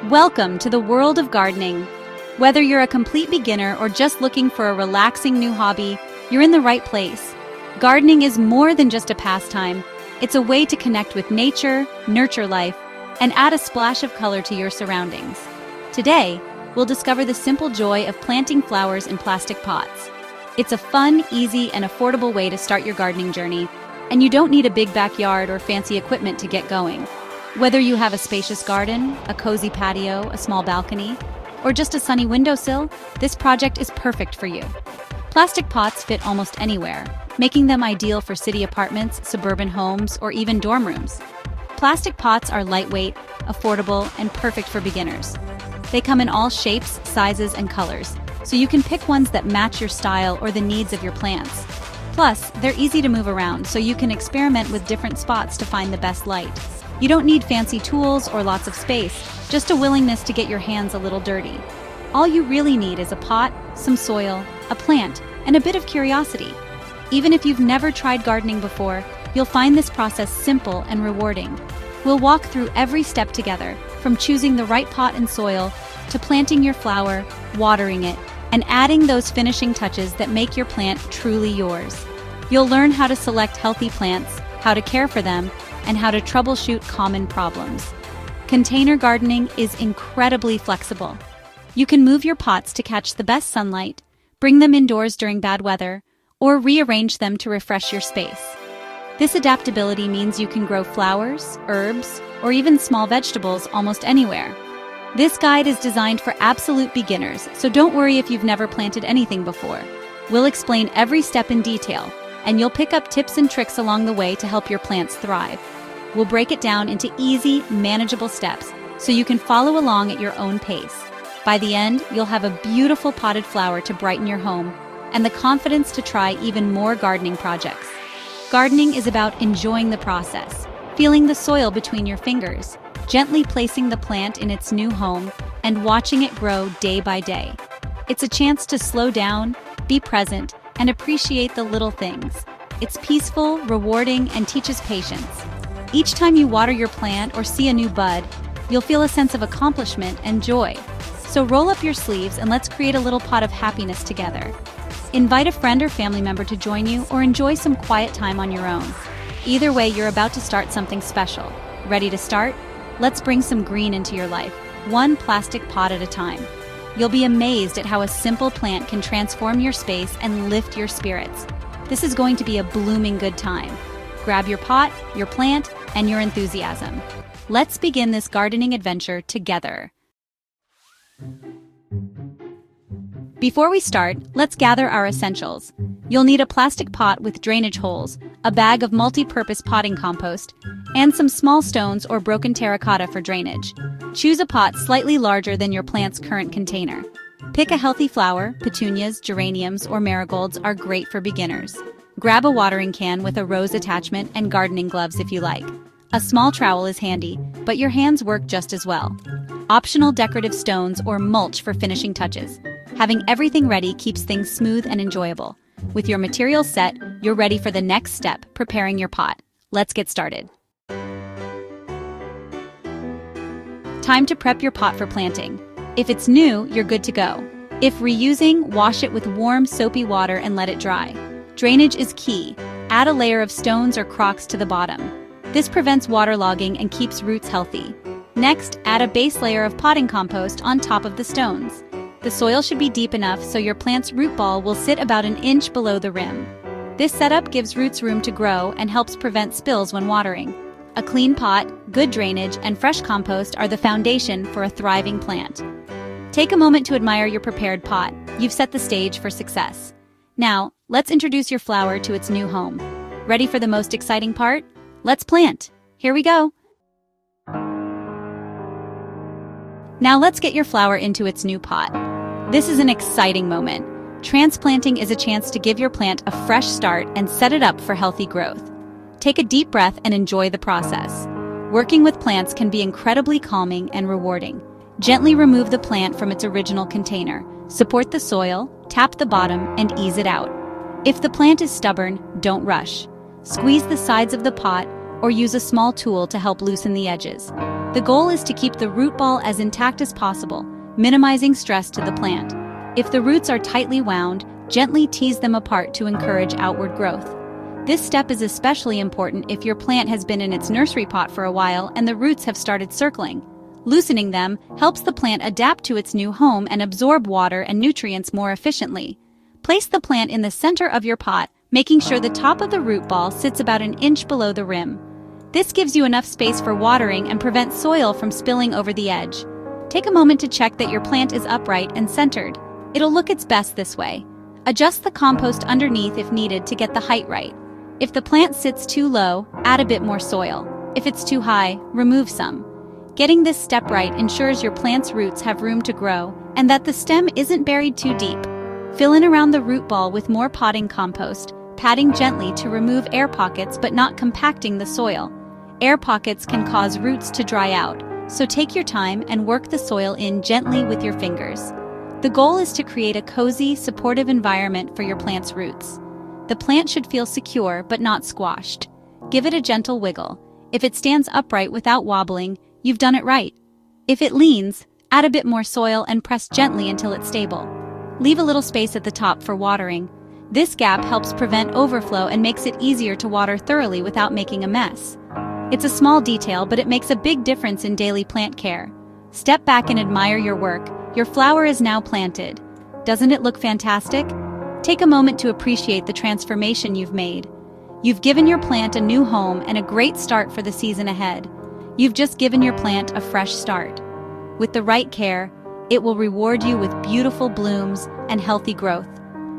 Welcome to the world of gardening. Whether you're a complete beginner or just looking for a relaxing new hobby, you're in the right place. Gardening is more than just a pastime. It's a way to connect with nature, nurture life, and add a splash of color to your surroundings. Today, we'll discover the simple joy of planting flowers in plastic pots. It's a fun, easy, and affordable way to start your gardening journey, and you don't need a big backyard or fancy equipment to get going. Whether you have a spacious garden, a cozy patio, a small balcony, or just a sunny windowsill, this project is perfect for you. Plastic pots fit almost anywhere, making them ideal for city apartments, suburban homes, or even dorm rooms. Plastic pots are lightweight, affordable, and perfect for beginners. They come in all shapes, sizes, and colors, so you can pick ones that match your style or the needs of your plants. Plus, they're easy to move around, so you can experiment with different spots to find the best light. You don't need fancy tools or lots of space, just a willingness to get your hands a little dirty. All you really need is a pot, some soil, a plant, and a bit of curiosity. Even if you've never tried gardening before, you'll find this process simple and rewarding. We'll walk through every step together, from choosing the right pot and soil, to planting your flower, watering it, and adding those finishing touches that make your plant truly yours. You'll learn how to select healthy plants, how to care for them, and how to troubleshoot common problems. Container gardening is incredibly flexible. You can move your pots to catch the best sunlight, bring them indoors during bad weather, or rearrange them to refresh your space. This adaptability means you can grow flowers, herbs, or even small vegetables almost anywhere. This guide is designed for absolute beginners, so don't worry if you've never planted anything before. We'll explain every step in detail, and you'll pick up tips and tricks along the way to help your plants thrive. We'll break it down into easy, manageable steps so you can follow along at your own pace. By the end, you'll have a beautiful potted flower to brighten your home and the confidence to try even more gardening projects. Gardening is about enjoying the process, feeling the soil between your fingers, gently placing the plant in its new home, and watching it grow day by day. It's a chance to slow down, be present, and appreciate the little things. It's peaceful, rewarding, and teaches patience. Each time you water your plant or see a new bud, you'll feel a sense of accomplishment and joy. So roll up your sleeves and let's create a little pot of happiness together. Invite a friend or family member to join you or enjoy some quiet time on your own. Either way, you're about to start something special. Ready to start? Let's bring some green into your life, one plastic pot at a time. You'll be amazed at how a simple plant can transform your space and lift your spirits. This is going to be a blooming good time. Grab your pot, your plant, and your enthusiasm. Let's begin this gardening adventure together. Before we start, let's gather our essentials. You'll need a plastic pot with drainage holes, a bag of multi-purpose potting compost, and some small stones or broken terracotta for drainage. Choose a pot slightly larger than your plant's current container. Pick a healthy flower. Petunias, geraniums, or marigolds are great for beginners. Grab a watering can with a rose attachment and gardening gloves if you like. A small trowel is handy, but your hands work just as well. Optional decorative stones or mulch for finishing touches. Having everything ready keeps things smooth and enjoyable. With your materials set, you're ready for the next step, preparing your pot. Let's get started. Time to prep your pot for planting. If it's new, you're good to go. If reusing, wash it with warm, soapy water and let it dry. Drainage is key. Add a layer of stones or crocks to the bottom. This prevents waterlogging and keeps roots healthy. Next, add a base layer of potting compost on top of the stones. The soil should be deep enough so your plant's root ball will sit about an inch below the rim. This setup gives roots room to grow and helps prevent spills when watering. A clean pot, good drainage, and fresh compost are the foundation for a thriving plant. Take a moment to admire your prepared pot. You've set the stage for success. Now, let's introduce your flower to its new home. Ready for the most exciting part? Let's plant. Here we go. Now let's get your flower into its new pot. This is an exciting moment. Transplanting is a chance to give your plant a fresh start and set it up for healthy growth. Take a deep breath and enjoy the process. Working with plants can be incredibly calming and rewarding. Gently remove the plant from its original container. Support the soil, tap the bottom, and ease it out. If the plant is stubborn, don't rush. Squeeze the sides of the pot or use a small tool to help loosen the edges. The goal is to keep the root ball as intact as possible, minimizing stress to the plant. If the roots are tightly wound, gently tease them apart to encourage outward growth. This step is especially important if your plant has been in its nursery pot for a while and the roots have started circling. Loosening them helps the plant adapt to its new home and absorb water and nutrients more efficiently. Place the plant in the center of your pot, making sure the top of the root ball sits about an inch below the rim. This gives you enough space for watering and prevents soil from spilling over the edge. Take a moment to check that your plant is upright and centered. It'll look its best this way. Adjust the compost underneath if needed to get the height right. If the plant sits too low, add a bit more soil. If it's too high, remove some. Getting this step right ensures your plant's roots have room to grow and that the stem isn't buried too deep. Fill in around the root ball with more potting compost, patting gently to remove air pockets but not compacting the soil. Air pockets can cause roots to dry out, so take your time and work the soil in gently with your fingers. The goal is to create a cozy, supportive environment for your plant's roots. The plant should feel secure but not squashed. Give it a gentle wiggle. If it stands upright without wobbling, you've done it right. If it leans, add a bit more soil and press gently until it's stable. Leave a little space at the top for watering. This gap helps prevent overflow and makes it easier to water thoroughly without making a mess. It's a small detail, but it makes a big difference in daily plant care. Step back and admire your work. Your flower is now planted. Doesn't it look fantastic? Take a moment to appreciate the transformation you've made. You've given your plant a new home and a great start for the season ahead. You've just given your plant a fresh start. With the right care, it will reward you with beautiful blooms and healthy growth.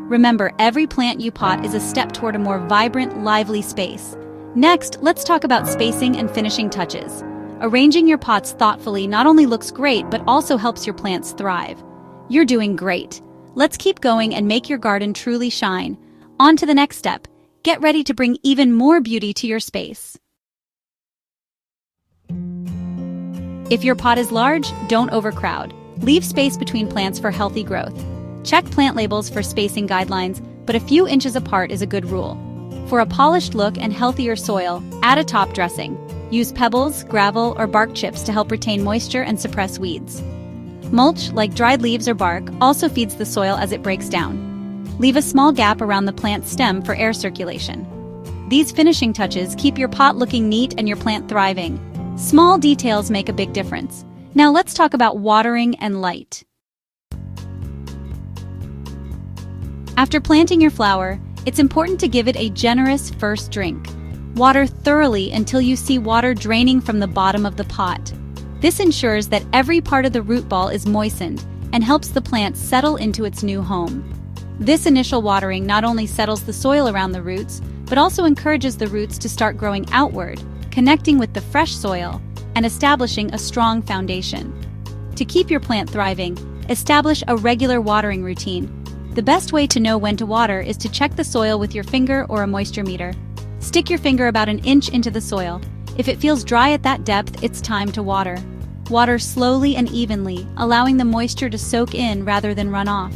Remember, every plant you pot is a step toward a more vibrant, lively space. Next, let's talk about spacing and finishing touches. Arranging your pots thoughtfully not only looks great, but also helps your plants thrive. You're doing great. Let's keep going and make your garden truly shine. On to the next step. Get ready to bring even more beauty to your space. If your pot is large, don't overcrowd. Leave space between plants for healthy growth. Check plant labels for spacing guidelines, but a few inches apart is a good rule. For a polished look and healthier soil, add a top dressing. Use pebbles, gravel, or bark chips to help retain moisture and suppress weeds. Mulch, like dried leaves or bark, also feeds the soil as it breaks down. Leave a small gap around the plant's stem for air circulation. These finishing touches keep your pot looking neat and your plant thriving. Small details make a big difference. Now let's talk about watering and light. After planting your flower, it's important to give it a generous first drink. Water thoroughly until you see water draining from the bottom of the pot. This ensures that every part of the root ball is moistened and helps the plant settle into its new home. This initial watering not only settles the soil around the roots, but also encourages the roots to start growing outward, connecting with the fresh soil and establishing a strong foundation. To keep your plant thriving, establish a regular watering routine. The best way to know when to water is to check the soil with your finger or a moisture meter. Stick your finger about an inch into the soil. If it feels dry at that depth, it's time to water. Water slowly and evenly, allowing the moisture to soak in rather than run off.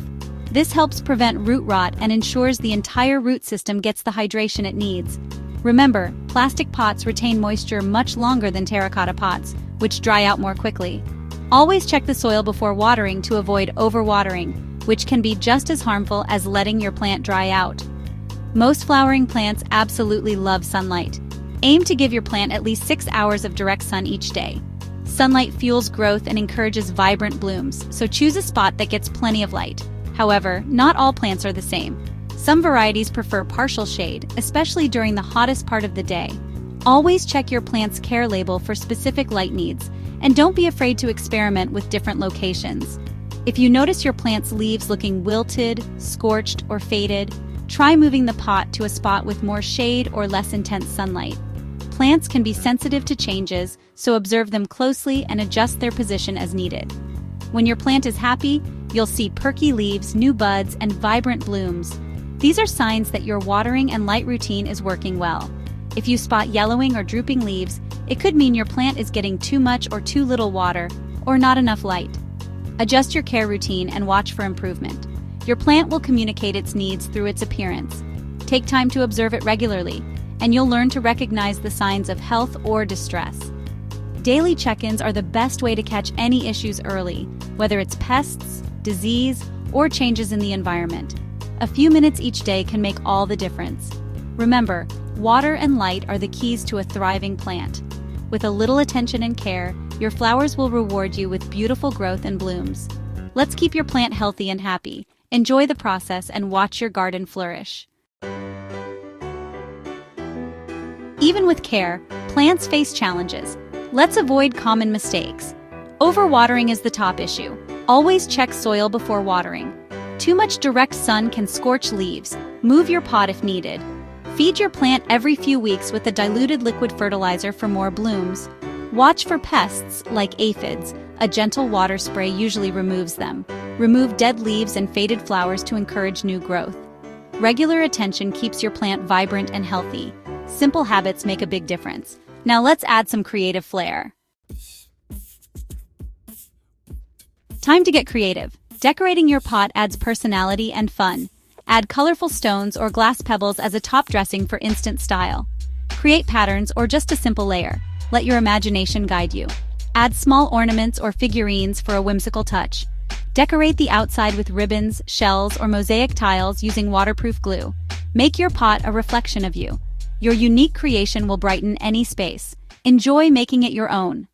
This helps prevent root rot and ensures the entire root system gets the hydration it needs. Remember, plastic pots retain moisture much longer than terracotta pots, which dry out more quickly. Always check the soil before watering to avoid overwatering, which can be just as harmful as letting your plant dry out. Most flowering plants absolutely love sunlight. Aim to give your plant at least 6 hours of direct sun each day. Sunlight fuels growth and encourages vibrant blooms, so choose a spot that gets plenty of light. However, not all plants are the same. Some varieties prefer partial shade, especially during the hottest part of the day. Always check your plant's care label for specific light needs, and don't be afraid to experiment with different locations. If you notice your plant's leaves looking wilted, scorched, or faded, try moving the pot to a spot with more shade or less intense sunlight. Plants can be sensitive to changes, so observe them closely and adjust their position as needed. When your plant is happy, you'll see perky leaves, new buds, and vibrant blooms. These are signs that your watering and light routine is working well. If you spot yellowing or drooping leaves, it could mean your plant is getting too much or too little water, or not enough light. Adjust your care routine and watch for improvement. Your plant will communicate its needs through its appearance. Take time to observe it regularly, and you'll learn to recognize the signs of health or distress. Daily check-ins are the best way to catch any issues early, whether it's pests, disease, or changes in the environment. A few minutes each day can make all the difference. Remember, water and light are the keys to a thriving plant. With a little attention and care, your flowers will reward you with beautiful growth and blooms. Let's keep your plant healthy and happy. Enjoy the process and watch your garden flourish. Even with care, plants face challenges. Let's avoid common mistakes. Overwatering is the top issue. Always check soil before watering. Too much direct sun can scorch leaves. Move your pot if needed. Feed your plant every few weeks with a diluted liquid fertilizer for more blooms. Watch for pests like aphids. A gentle water spray usually removes them. Remove dead leaves and faded flowers to encourage new growth. Regular attention keeps your plant vibrant and healthy. Simple habits make a big difference. Now let's add some creative flair. Time to get creative. Decorating your pot adds personality and fun. Add colorful stones or glass pebbles as a top dressing for instant style. Create patterns or just a simple layer. Let your imagination guide you. Add small ornaments or figurines for a whimsical touch. Decorate the outside with ribbons, shells, or mosaic tiles using waterproof glue. Make your pot a reflection of you. Your unique creation will brighten any space. Enjoy making it your own.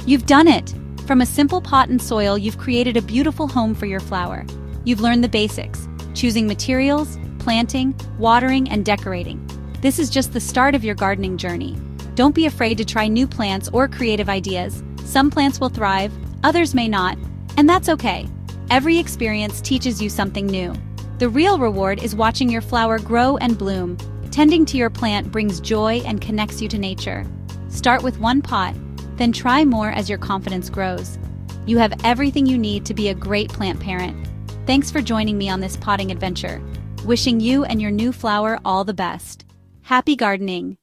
You've done it! From a simple pot and soil, you've created a beautiful home for your flower. You've learned the basics: choosing materials, planting, watering, and decorating. This is just the start of your gardening journey. Don't be afraid to try new plants or creative ideas. Some plants will thrive, others may not, and that's okay. Every experience teaches you something new. The real reward is watching your flower grow and bloom. Tending to your plant brings joy and connects you to nature. Start with one pot, then try more as your confidence grows. You have everything you need to be a great plant parent. Thanks for joining me on this potting adventure. Wishing you and your new flower all the best. Happy gardening!